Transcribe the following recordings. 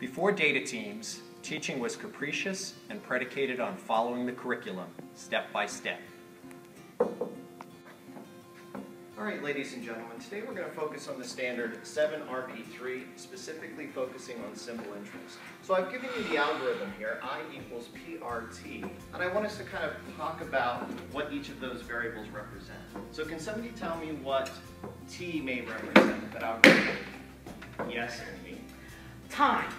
Before data teams, teaching was capricious and predicated on following the curriculum, step by step. All right, ladies and gentlemen, today we're going to focus on the standard 7RP3, specifically focusing on simple interest. So I've given you the algorithm here, I equals PRT, and I want us to kind of talk about what each of those variables represent. So can somebody tell me what T may represent, that algorithm? Yes, Amy. Time.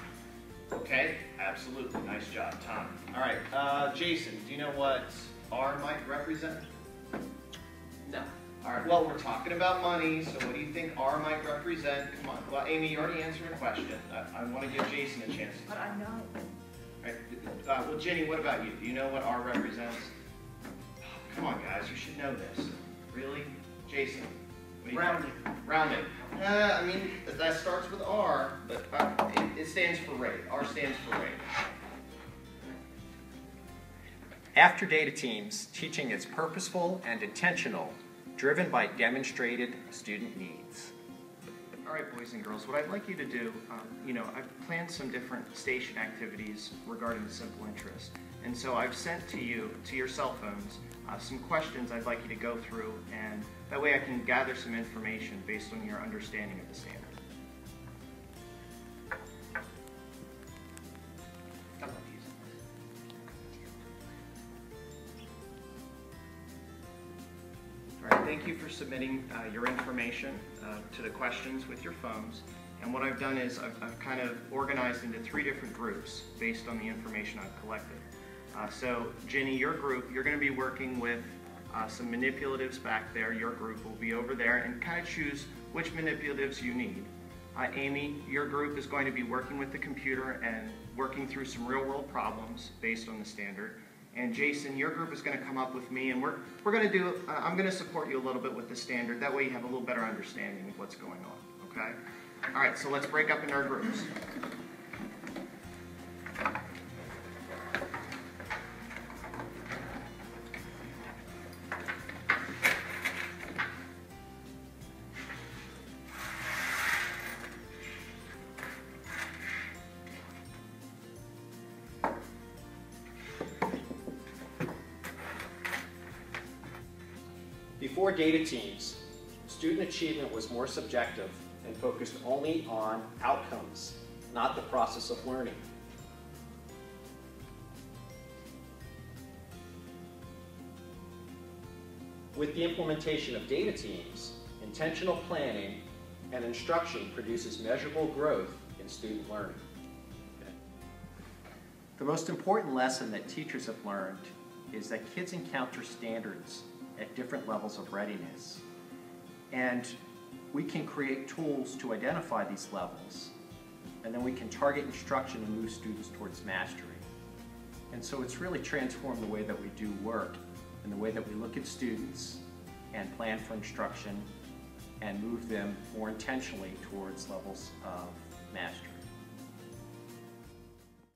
Okay, absolutely, nice job, time. All right, Jason, do you know what R might represent? No. All right, well, we're talking about money, so what do you think R might represent? Come on. Well, Amy, you already answered a question. I want to give Jason a chance. But I know. All right, well, Jenny, what about you? Do you know what R represents? Oh, come on, guys, you should know this. Really? Jason? Rounding. Rounding. I mean, that starts with R, but it stands for rate. R stands for rate. After data teams, teaching is purposeful and intentional, driven by demonstrated student needs. All right, boys and girls, what I'd like you to do, I've planned some different station activities regarding simple interest. And so I've sent to you, to your cell phones, some questions I'd like you to go through, and that way I can gather some information based on your understanding of the standard. Thank you for submitting your information to the questions with your phones. And what I've done is I've kind of organized into 3 different groups based on the information I've collected. So Jenny, your group, you're going to be working with some manipulatives back there. Your group will be over there and kind of choose which manipulatives you need. Amy, your group is going to be working with the computer and working through some real-world problems based on the standard. And Jason, your group is going to come up with me, and we're going to do, I'm going to support you a little bit with the standard. That way you have a little better understanding of what's going on, okay? All right, so let's break up into our groups. Before data teams, student achievement was more subjective and focused only on outcomes, not the process of learning. With the implementation of data teams, intentional planning and instruction produces measurable growth in student learning. The most important lesson that teachers have learned is that kids encounter standards at different levels of readiness. And we can create tools to identify these levels, and then we can target instruction and move students towards mastery. And so it's really transformed the way that we do work and the way that we look at students and plan for instruction and move them more intentionally towards levels of mastery.